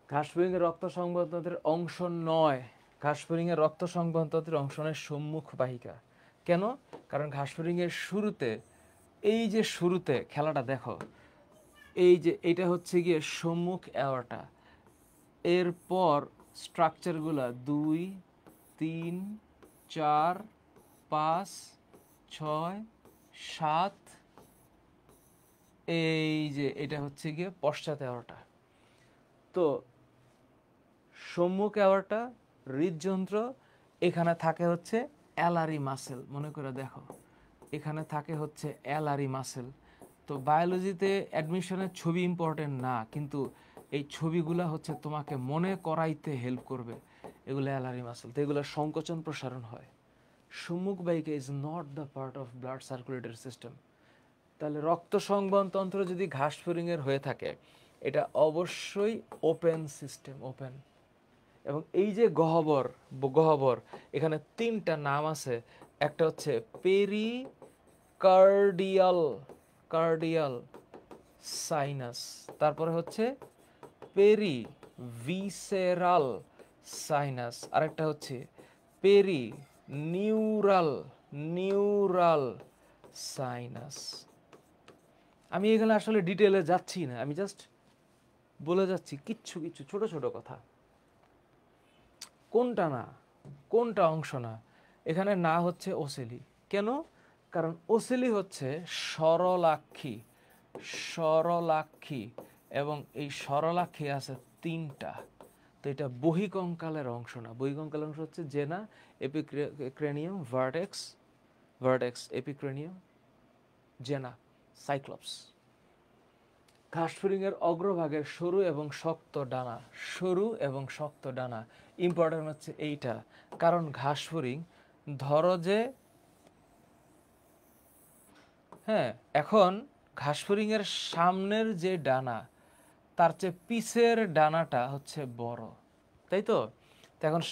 ঘাসফড়িংয়ের রক্ত সংবহনতন্ত্রের অংশ নয়, ঘাসফড়িংয়ের রক্ত সংবহনতন্ত্রের অংশ নয় সম্মুখ বাহিকা। কেন? কারণ ঘাসফড়িংয়ের শুরুতে, এই যে শুরুতে খেলাটা দেখো, এই যে এটা হচ্ছে গিয়ে সম্মুখ অ্যাওর্টা, এরপর স্ট্রাকচারগুলো 2, 3, 4, 5, 6, 7, এই যে এটা হচ্ছে গিয়ে পশ্চাৎ অ্যাওর্টা। তো সম্মুখ অ্যাওর্টা, হৃদযন্ত্র, এখানে থাকে হচ্ছে অ্যালারি মাসেল, মনে করে দেখো এখানে থাকে হচ্ছে অ্যালারি মাসেল। তো বায়োলজিতে অ্যাডমিশনের ছবি ইম্পর্টেন্ট না, কিন্তু এই ছবিগুলো হচ্ছে তোমাকে মনে করাইতে হেল্প করবে। এগুলো অ্যালারি মাসেল, তো এগুলো সংকোচন প্রসারণ হয়। সম্মুখ বাহিকা is not the part of blood circulatory system. তাহলে রক্ত সংবহনতন্ত্র যদি ঘাসফড়িংয়ের হয়ে থাকে, এটা অবশ্যই ওপেন সিস্টেম, ওপেন। এবং এই যে গহ্বর, এখানে 3টা নাম আছে। একটা হচ্ছে কার্ডিয়াল সাইনাস, তারপরে হচ্ছে পেরিভিসেরাল সাইনাস, আরেকটা হচ্ছে নিউরাল সাইনাস। আমি এখানে আসলে ডিটেলে যাচ্ছি না, আমি জাস্ট বলে যাচ্ছি কিচ্ছু ছোট ছোট কথা। কোনটা না, কোনটা অংশ না? এখানে না হচ্ছে ওসেলি। কেন? কারণ ওসেলি হচ্ছে সরলাক্ষী এবং এই সরলাক্ষী আছে 3টা। তো এটা বহিকঙ্কালের অংশ না। বহিকঙ্কালের অংশ হচ্ছে জেনা, এপিক্রেনিয়াম, ভার্টেক্স, এপিক্রেনিয়াম, জেনা, সাইক্লপস। ঘাসফড়িংয়ের অগ্রভাগের সরু এবং শক্ত ডানা। ইম্পর্টেন্ট হচ্ছে এইটা, কারণ ঘাসফড়িং ধরো যে, হ্যাঁ এখন ঘাসফড়িংয়ের সামনের যে ডানা তার চেয়ে পিছের ডানাটা হচ্ছে বড়, তাই তো? এখন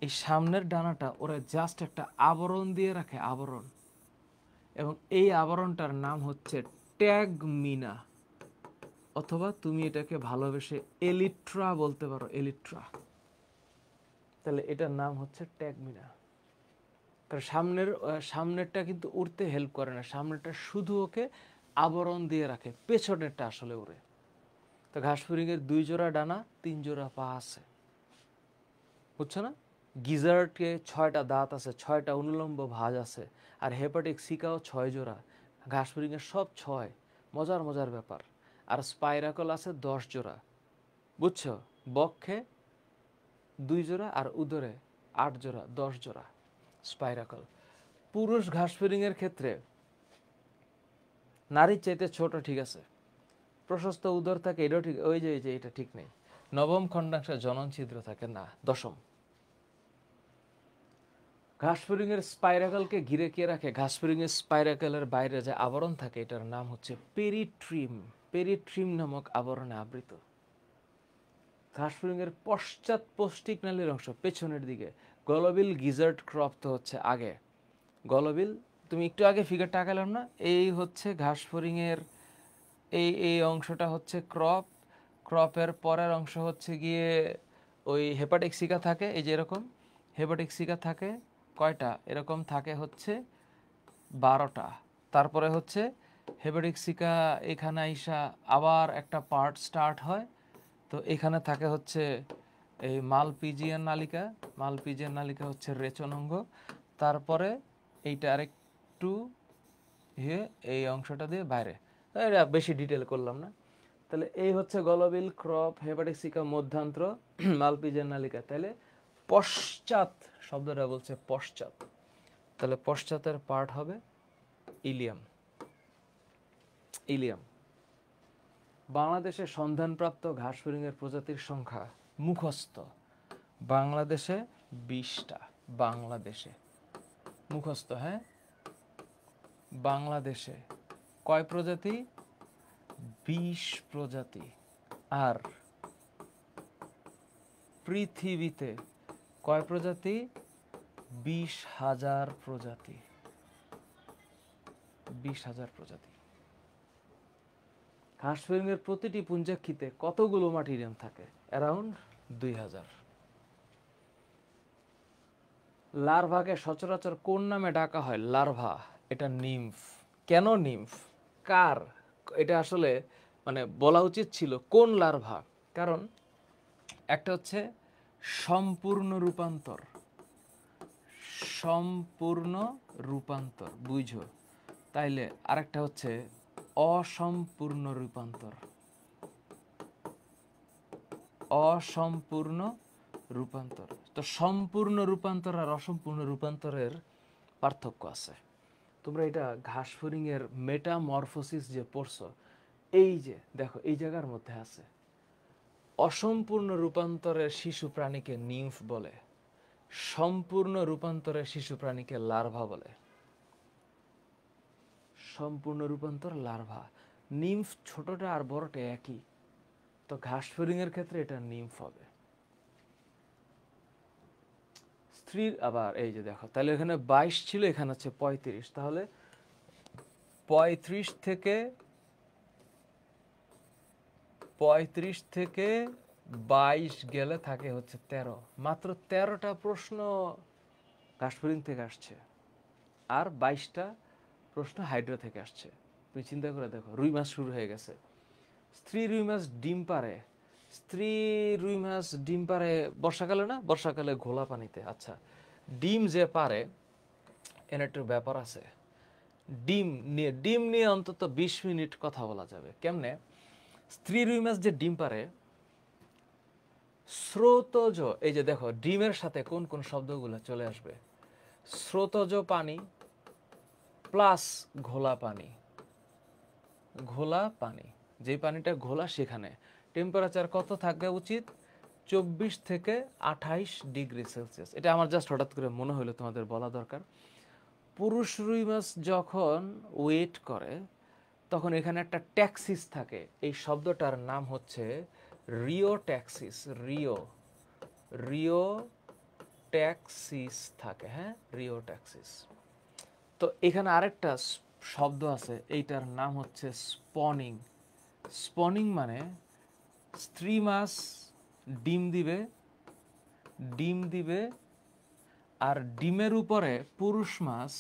এই সামনের ডানাটা ওরা জাস্ট একটা আবরণ দিয়ে রাখে, আবরণ, এবং এই আবরণটার নাম হচ্ছে ট্যাগমিনা, অথবা তুমি এটাকে ভালোবেসে এলিট্রা বলতে পারো, এলিট্রা। তাহলে এটার নাম হচ্ছে ট্যাগমিনা। কারণ সামনেরটা কিন্তু উড়তে হেল্প করে না, সামনেরটা শুধু ওকে আবরণ দিয়ে রাখে, পেছনেরটা আসলে উড়ে। তো ঘাসফড়িংয়ের 2 জোড়া ডানা, 3 জোড়া পা আছে, বুঝছো না? গিজার্ডকে 6টা দাঁত আছে, 6টা অনুলম্ব ভাঁজ আছে, আর হেপাটিক সিকাও 6 জোড়া। ঘাসফড়িংয়ের সব 6, মজার ব্যাপার। আর স্পাইরাকল আছে 10 জোড়া, বুঝছো? বক্ষে 2 জোড়া আর উদরে 8 জোড়া, 10 জোড়া স্পাইরাকল। পুরুষ ঘাসফড়িংয়ের ক্ষেত্রে নারীর চাইতে ছোট, ঠিক আছে, প্রশস্ত উদর থাকে, এটাও ঠিক, ওই যে এটা ঠিক নেই। 9ম খণ্ডাংশে জনন ছিদ্র থাকে না, 10ম। ঘাসফড়িং এর স্পাইরাকলকে ঘিরে কে রাখে? ঘাসফড়িং এর স্পাইরাকলের বাইরে যে আবরণ থাকে এটার নাম হচ্ছে পেরিট্রিম। পেরিট্রিম নামক আবরণে আবৃত। ঘাসফড়িং এর পশ্চাৎ পৌষ্টিক নালীর অংশ পেছনের দিকে। গলবিল গিজার্ড ক্রপ তো হচ্ছে আগে। গলবিল তুমি একটু আগে ফিগারটা আঁকালাম না, এই হচ্ছে ঘাসফড়িং এর এই অংশটা হচ্ছে ক্রপ। ক্রপের পরের অংশ হচ্ছে গিয়ে ওই হেপাটিক সিকা থাকে, এই যে এরকম হেপাটিক সিকা থাকে কয়টা, এরকম থাকে হচ্ছে 12টা। তারপরে হচ্ছে হেপাটিক সিকা এখানে আইসা আবার একটা পার্ট স্টার্ট হয়। তো এখানে থাকে হচ্ছে এই মালপিজিয়ান নালিকা। মালপিজিয়ান নালিকা হচ্ছে রেচন অঙ্গ। তারপরে এইটা আরেকটু এই অংশটা দিয়ে বাইরে। এটা বেশি ডিটেল করলাম না। তাহলে এই হচ্ছে গলবিল, ক্রপ, হেপাটিক সিকা, মধ্যান্ত্র, মালপিজিয়ান নালিকা। তাহলে পশ্চাৎ শব্দটা বলছে পশ্চাৎ, তাহলে পশ্চাতের পার্ট হবে ইলিয়াম। ইলিয়াম। বাংলাদেশে সন্ধানপ্রাপ্ত ঘাসফড়িংয়ের প্রজাতির সংখ্যা মুখস্থ বাংলাদেশে 20টা। বাংলাদেশে মুখস্থ, হ্যাঁ, বাংলাদেশে কয় প্রজাতি? 20 প্রজাতি। আর পৃথিবীতে কয় প্রজাতি? 20,000 প্রজাতি। 20,000 প্রজাতি। ঘাসফড়িংয়ের প্রতিটি পুঞ্জাক্ষিতে কতগুলো মাটিরিয়াম থাকে? অ্যারাউন্ড 2000। লার্ভাকে সচরাচর কোন নামে ডাকা হয়? লার্ভা, এটা নিম্ফ। কেন নিম্ফ? কার? এটা আসলে মানে বলা উচিত ছিল কোন লার্ভা, কারণ একটা হচ্ছে সম্পূর্ণ রূপান্তর, সম্পূর্ণ রূপান্তর বুঝো, তাইলে আরেকটা হচ্ছে অসম্পূর্ণ রূপান্তর, অসম্পূর্ণ রূপান্তর। তো সম্পূর্ণ রূপান্তর আর অসম্পূর্ণ রূপান্তরের পার্থক্য আছে। তোমরা এটা ঘাসফড়িং এর মেটামরফোসিস যে পড়ছো, এই যে দেখো এই জায়গার মধ্যে আছে। অসম্পূর্ণ রূপান্তরের শিশু প্রাণীকে নিম্ফ বলে, সম্পূর্ণ রূপান্তরের শিশু প্রাণীকে লার্ভা বলে। সম্পূর্ণ রূপান্তর লার্ভা। নিম্ফ ছোটটা আর বড়টা একই, তো ঘাসফড়িং এর ক্ষেত্রে এটা নিম্ফ হবে। স্ত্রীর আবার এই যে দেখো, তাহলে এখানে 22 ছিল, এখানে হচ্ছে 35, তাহলে 35 থেকে 22 গেলে থাকে হচ্ছে 13। মাত্র 13টা প্রশ্ন ঘাসফড়িং থেকে আসছে, আর 22টা প্রশ্ন হাইড্রা থেকে আসছে। তুমি চিন্তা করে দেখো, রুই মাছ শুরু হয়ে গেছে। স্ত্রী রুই মাছ ডিম পারে। স্ত্রী রুই মাছ ডিম পারে বর্ষাকালে না? বর্ষাকালে ঘোলা পানিতে। আচ্ছা, ডিম যে পারে এর একটু ব্যাপার আছে। ডিম নিয়ে অন্তত 20 মিনিট কথা বলা যাবে। কেমনে? স্ত্রী রুই মাছ যে ডিম পারে, স্রোতজ, এই যে দেখো ডিমের সাথে কোন কোন শব্দগুলো চলে আসবে? স্রোতজ পানি প্লাস ঘোলা পানি। ঘোলা পানি, যে পানিটা ঘোলা সেখানে টেম্পারেচার কত থাকা উচিত? 24 থেকে 28 ডিগ্রি সেলসিয়াস। এটা আমার জাস্ট হঠাৎ করে মনে হলো তোমাদের বলা দরকার। পুরুষ রুই মাছ যখন ওয়েট করে তখন এখানে একটা ট্যাক্সিস থাকে, এই শব্দটার নাম হচ্ছে Rio taxis. Rio Rio taxis থাকে, হ্যাঁ, রিও ট্যাক্সিস। তো এখানে আরেকটা শব্দ আছে, এইটার নাম হচ্ছে স্পনিং। স্পনিং মানে স্ত্রী মাছ ডিম দিবে, ডিম দিবে, আর ডিমের উপরে পুরুষ মাছ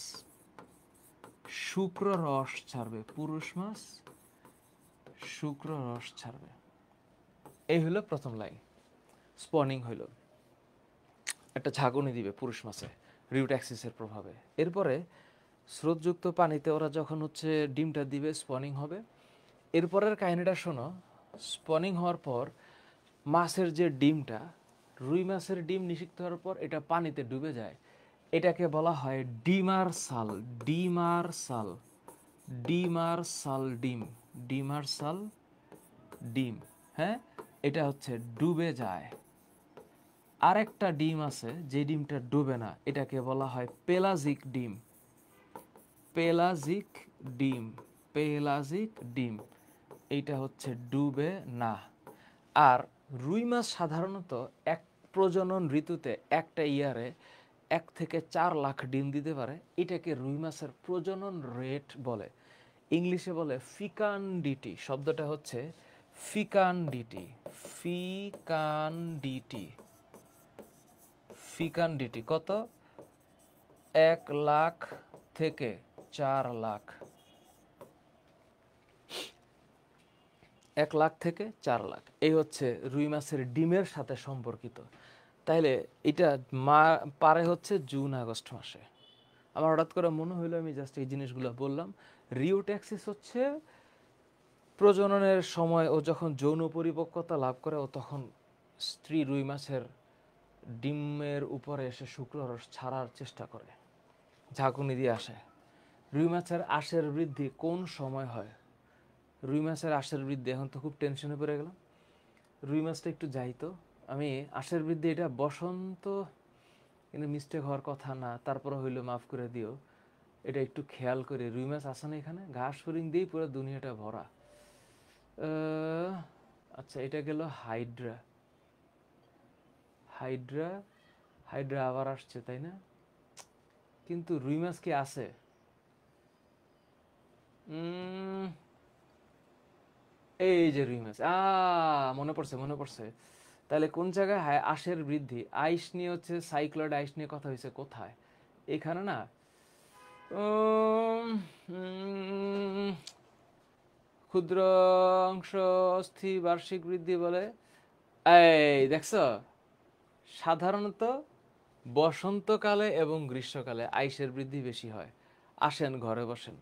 শুক্র রস ছাড়বে। পুরুষ মাছ শুক্র রস ছাড়বে। এই হলো প্রথম লাইন। স্পনিং হইল, একটা ঝাঁকুনি দিবে পুরুষ মাছে রিউট্যাক্সিসের প্রভাবে। এরপরে স্রোতযুক্ত পানিতে ওরা যখন হচ্ছে ডিমটা দিবে, স্পনিং হবে। এরপরের কাহিনীটা শোনো। স্পনিং হওয়ার পর মাছের যে ডিমটা, রুই মাছের ডিম নিষিক্ত হওয়ার পর এটা পানিতে ডুবে যায়। এটাকে বলা হয় ডিমারসাল। ডিমারসাল, ডিমারসাল ডিম, ডিমারসাল ডিম, হ্যাঁ, এটা হচ্ছে ডুবে যায়। আরেকটা ডিম আছে যে ডিমটা ডুবে না, এটাকে বলা হয় পেলাজিক ডিম। পেলাজিক ডিম, পেলাজিক ডিম, এইটা হচ্ছে ডুবে না। আর রুই মাছ সাধারণত এক প্রজনন ঋতুতে একটা ইয়ারে 1 থেকে 4 লাখ ডিম দিতে পারে। এটাকে রুই মাছের প্রজনন রেট বলে। ইংলিশে বলে ফিকান্ডিটি। শব্দটা হচ্ছে ফিকান্ডিটি, ফিকান্ডিটি, ফিকান্ডিটি। কত? 1 লাখ থেকে 4 লাখ, 1 লাখ থেকে 4 লাখ, এই হচ্ছে রুই মাছের ডিমের সাথে সম্পর্কিত। তাইলে এটা পারে হচ্ছে জুন আগস্ট মাসে। আমার হঠাৎ করে মনে হইলো আমি জাস্ট এই জিনিসগুলো বললাম। রিওট্যাক্সিস হচ্ছে প্রজননের সময় ও যখন যৌন পরিপক্কতা লাভ করে ও তখন স্ত্রী রুই মাছের ডিমের উপরে এসে শুক্ররস ছাড়ার চেষ্টা করে, ঝাঁকুনি দিয়ে আসে। রুই মাছের আঁশের বৃদ্ধি কোন সময় হয়? রুই মাছের আঁশের বৃদ্ধি, এখন তো খুব টেনশনে পড়ে গেলাম। রুই মাছটা একটু যাইতো, আমি আঁশের বৃদ্ধি এটা বসন্ত, কিন্তু মিস্টেক হওয়ার কথা না, তারপরে হইলো মাফ করে দিও। এটা একটু খেয়াল করে, রুই মাছ আসে না এখানে, ঘাস ফরিং দিয়েই পুরো দুনিয়াটা ভরা। আচ্ছা, এটা গেল হাইড্রা। হাইড্রা, হাইড্রা আবার আসছে তাই না? কিন্তু রুই মাছ কি আছে? এই যে রুই মাছ, মনে পড়ছে, মনে পড়ছে। তাহলে কোন জায়গায় আঁশের বৃদ্ধি? আইস নিয়ে হচ্ছে সাইক্লয়েড আইস নিয়ে কথা হয়েছে কোথায়? এখানে না, ক্ষুদ্র অংশ অস্থি বার্ষিক বৃদ্ধি বলে। এই দেখছো, সাধারণত বসন্তকালে এবং গ্রীষ্মকালে আইসের বৃদ্ধি বেশি হয়। আসেন ঘরে বসেন,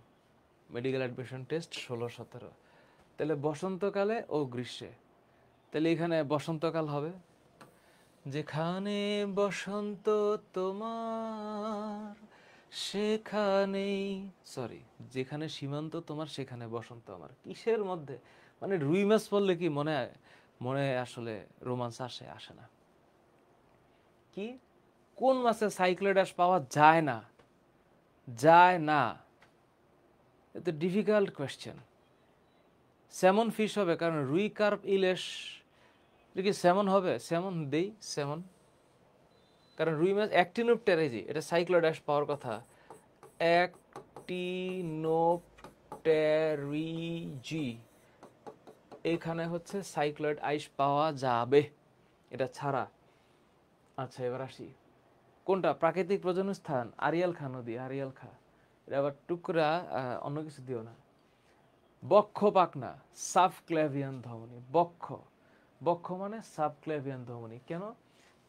মেডিকেল অ্যাডমিশন টেস্ট 16-17। তাহলে বসন্তকালে ও গ্রীষ্মে, তাহলে এখানে বসন্তকাল হবে। যেখানে বসন্ত তোমার সেখানেই, সরি, যেখানে সীমান্ত তোমার সেখানে বসন্ত আমার। কিসের মধ্যে? মানে রুই মাছ পড়লে কি মনে মনে আসলে রোমান্স আসে? আসে না। কি কোন মাছে সাইক্লোডাস পাওয়া যায় না? যায় না, এটা ডিফিকাল্ট কোয়েশ্চেন। স্যামন ফিশ হবে, কারণ রুই কার্প ইলিশ, এটা কি স্যামন হবে? স্যামন দেই, স্যামন, কারণ রুই মাছ অ্যাক্টিনোপটেরিজি, এটা সাইক্লোডাস পাওয়ার কথা। অ্যাক্টিনোপটেরিজি, এখানে হচ্ছে সাইক্লয়েড আইস পাওয়া যাবে এটা ছাড়া। আচ্ছা, এবার আসি, কোনটা প্রাকৃতিক প্রজনন স্থান? আরিয়াল খা নদী, আরিয়াল খা। এটা আবার টুকরা অন্য কিছু দিও না। বক্ষ পাকনা, সাবক্লেভিয়ান ধমনী। বক্ষ, বক্ষ মানে সাবক্লেভিয়ান ধমনী। কেন?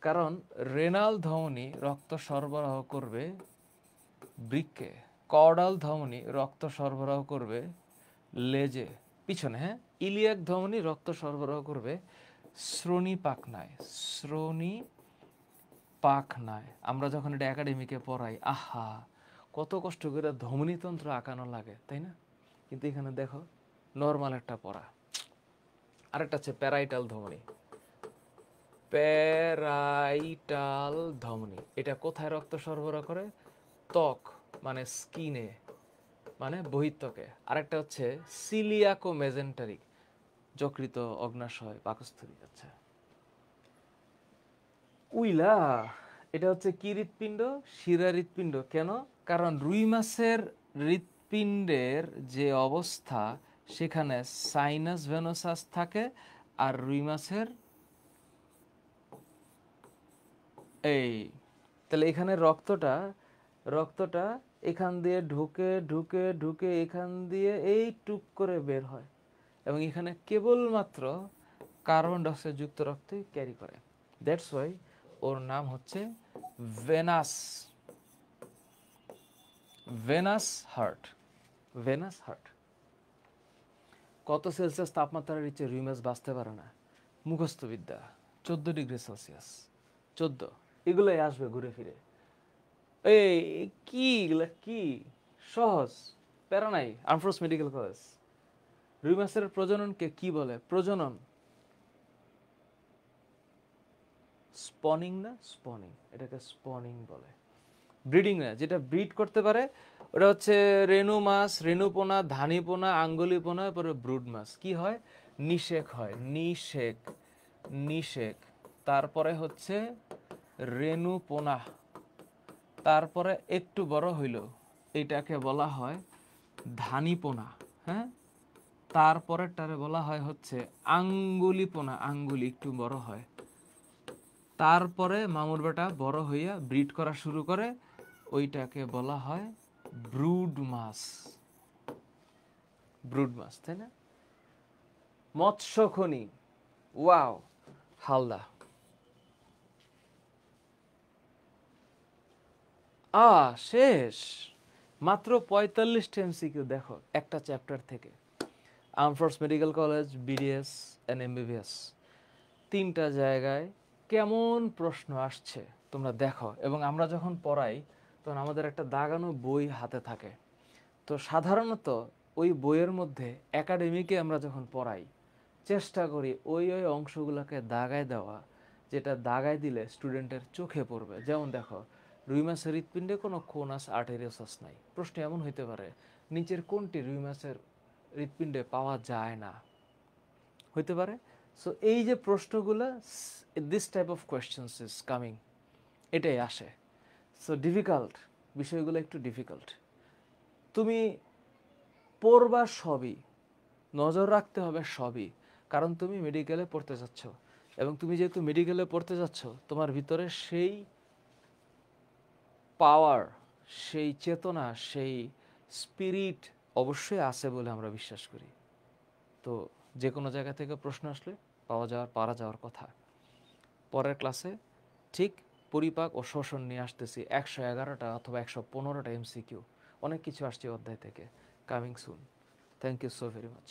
কারণ রেনাল ধমনী রক্ত সরবরাহ করবে বৃক্কে, কর্ডাল ধমনী রক্ত সরবরাহ করবে লেজে, পিছনে, হ্যাঁ, ইলিয়াক ধমনী রক্ত সরবরাহ করবে শ্রোণী পাখনায়, শ্রোণী পাখনায়। আমরা যখন এটা একাডেমিকে পড়াই, আহা কত কষ্ট করে ধমনীতন্ত্র আঁকানো লাগে, তাই না? কিন্তু এখানে দেখো নর্মাল একটা পড়া। আরেকটা আছে প্যারাইটাল ধমনী। প্যারাইটাল ধমনী, এটা কোথায় রক্ত সরবরাহ করে? ত্বক মানে স্কিনে, মানে বহিত্বকে। আরেকটা হচ্ছে সিলিয়াকো মেজেন্টারিক, যকৃত, অগ্নাশয়, পাকস্থলী। আচ্ছা, উইলা, এটা হচ্ছে কি হৃৎপিণ্ড? শিরা হৃৎপিণ্ড। কেন? কারণ রুই মাছের হৃৎপিণ্ডের যে অবস্থা, সেখানে সাইনাস ভেনোসাস থাকে, আর রুই মাছের এই, তাহলে এখানে রক্তটা, রক্তটা এখান দিয়ে ঢুকে ঢুকে ঢুকে এখান দিয়ে এই টুক করে বের হয়, এবং এখানে কেবলমাত্র কার্বন ডাইঅক্সাইড যুক্ত রক্তই ক্যারি করে। দ্যাটস ওয়াই ওর নাম হচ্ছে venous, venous heart, venous heart. কত সেলসিয়াস তাপমাত্রার নিচে রুই মাছ বাঁচতে পারে না? মুখস্থ বিদ্যা, 14 ডিগ্রি সেলসিয়াস। 14, এগুলোই আসবে ঘুরে ফিরে। এই কি এগুলা, কি সহজ, প্যারা নাই। Armed force medical college. রুই মাছের প্রজননকে কি বলে? প্রজনন, স্পনিং না, স্পনিং, এটাকে স্পনিং বলে। ব্রিডিং না, যেটা ব্রিড করতে পারে ওটা হচ্ছে রেণু মাছ, রেণুপোনা, ধানীপোনা, আঙ্গুলিপোনা, পরে ব্রুড মাছ। কি হয়? নিষেক হয়, নিষেক, নিষেক। তারপরে হচ্ছে রেণুপোনা, তারপরে একটু বড় হইল এটাকে বলা হয় ধানীপোনা। হ্যাঁ, তারপরেরটারে বলা হয় হচ্ছে আঙ্গুলিপোনা, আঙ্গুলি একটু বড় হয়। তারপরে মামুর বেটা বড় হইয়া ব্রিড করা শুরু করে, ওইটাকে বলা হয় ব্রুড মাছ। ব্রুড মাছ, তাই না? মৎস্যখনি, ওয়াও, হালদা। শেষ, মাত্র 45টা এমসিকিউ। দেখো একটা চ্যাপ্টার থেকে, armed force medical college, BDS and MBBS, 3টা জায়গায় কেমন প্রশ্ন আসছে তোমরা দেখো। এবং আমরা যখন পড়াই তখন আমাদের একটা দাগানো বই হাতে থাকে। তো সাধারণত ওই বইয়ের মধ্যে একাডেমিকে আমরা যখন পড়াই চেষ্টা করি ওই ওই অংশগুলোকে দাগায় দেওয়া, যেটা দাগায় দিলে স্টুডেন্টের চোখে পড়বে। যেমন দেখো, রুই মাছের হৃৎপিণ্ডে কোনো কোনাস আর্টেরিওসাস নাই। প্রশ্ন এমন হইতে পারে, নিচের কোনটি রুই মাছের হৃৎপিণ্ডে পাওয়া যায় না, হইতে পারে। সো এই যে প্রশ্নগুলো, this type of questions is coming, এটাই আসে। সো ডিফিকাল্ট, বিষয়গুলো একটু ডিফিকাল্ট। তুমি পড়বা সবই, নজর রাখতে হবে সবই, কারণ তুমি মেডিকেলে পড়তে যাচ্ছ। এবং তুমি যেহেতু মেডিকেলে পড়তে যাচ্ছ, তোমার ভিতরে সেই পাওয়ার, সেই চেতনা, সেই স্পিরিট অবশ্যই আছে বলে আমরা বিশ্বাস করি। তো যে কোনো জায়গা থেকে প্রশ্ন আসলে পারা যাওয়ার কথা। পরের ক্লাসে ঠিক পরিপাক ও শোষণ নিয়ে আসতেছি, 111টা অথবা 115টা এমসিকিউ, অনেক কিছু আসছে অধ্যায় থেকে। Coming soon. Thank you so very much.